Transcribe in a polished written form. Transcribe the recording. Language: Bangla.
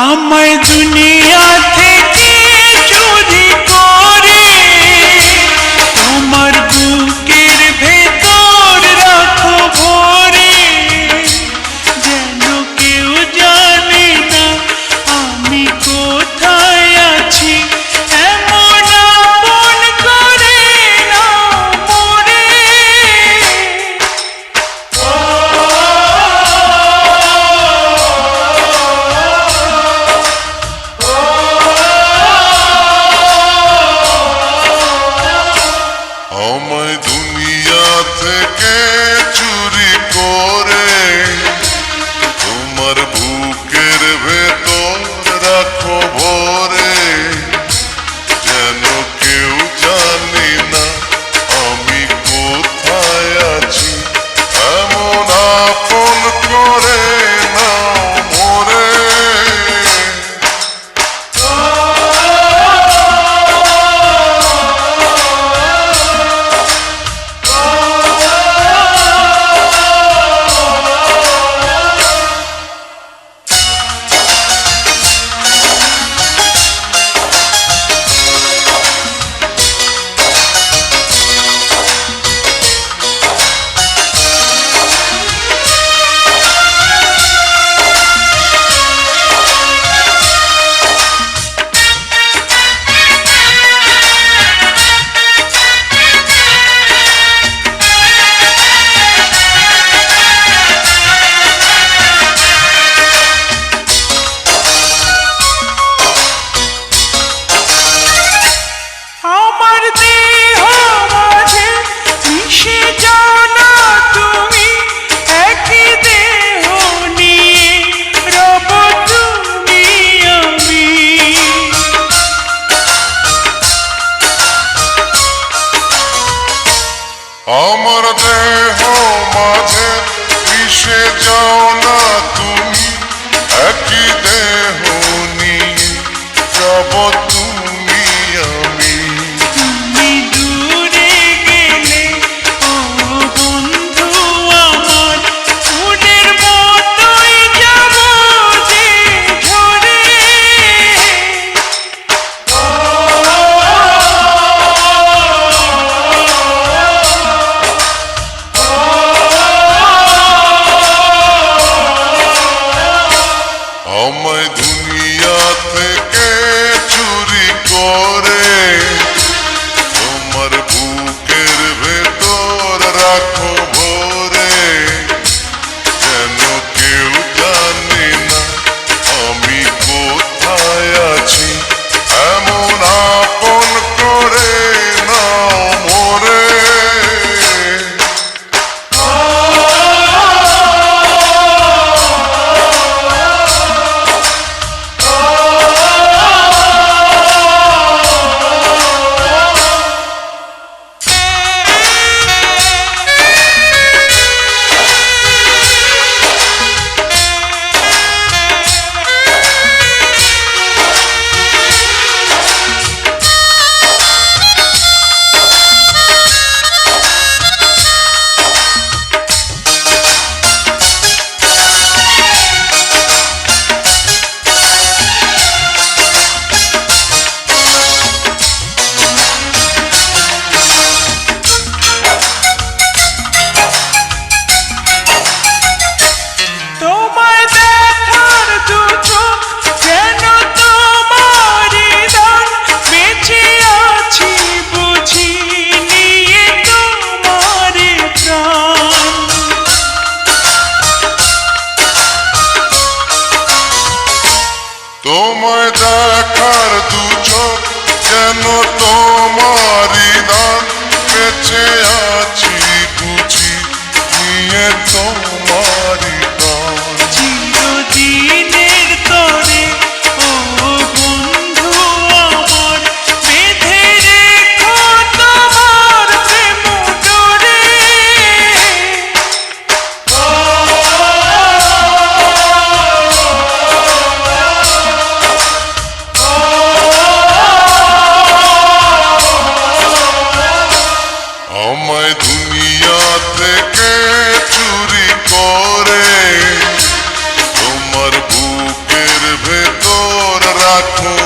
আমায় দুনিয়া থেকে চুরি করে তোমার বুকের ভেতর রাখো ভরে, যেন কেউ জানে না আমি কোথায় আছি, এমন আপন করে না মরে। আমায় দুনিয়া থেকে চুরি করে তোমার বুকের ভেতর রাখো ভরে, যেন কেউ জানে না আমি কোথায় আছি, এমন আপন করে না মরে। আমার দেহ মাঝে মিশে যাও না তুমি, একই দেহ নিয়ে রব তুমি আমি। আমার দেহ মাঝে মিশে যাও না তুমি, একই দেহ নিয়ে যাব তুমি আমি। তুমি দূরে গেলে ও বন্ধু আমার, ফুলের মতোই যাব যে ঝরে। আমায় দুনিয়া থেকে চুরি করে তোমার বুকের ভেতর রাখো ভরে, যেন কেউ জানে না আমি কোথায় আছি, এমন আপন করে না মরে। তোমায় দেখার দু চোখ যেন তোমারই দান, বেঁচে আছি বুঝি নিয়ে তোমারই প্রাণ। তোমায় দেখার দু চোখ যেন তোমারই দান, বেঁচে আছি বুঝি নিয়ে তোমারই প্রাণ। চিরদিনের তরে ও বন্ধু আমার, বেঁধে রেখো তোমার প্রেম ডোরে। আমায় দুনিয়া থেকে চুরি রাখো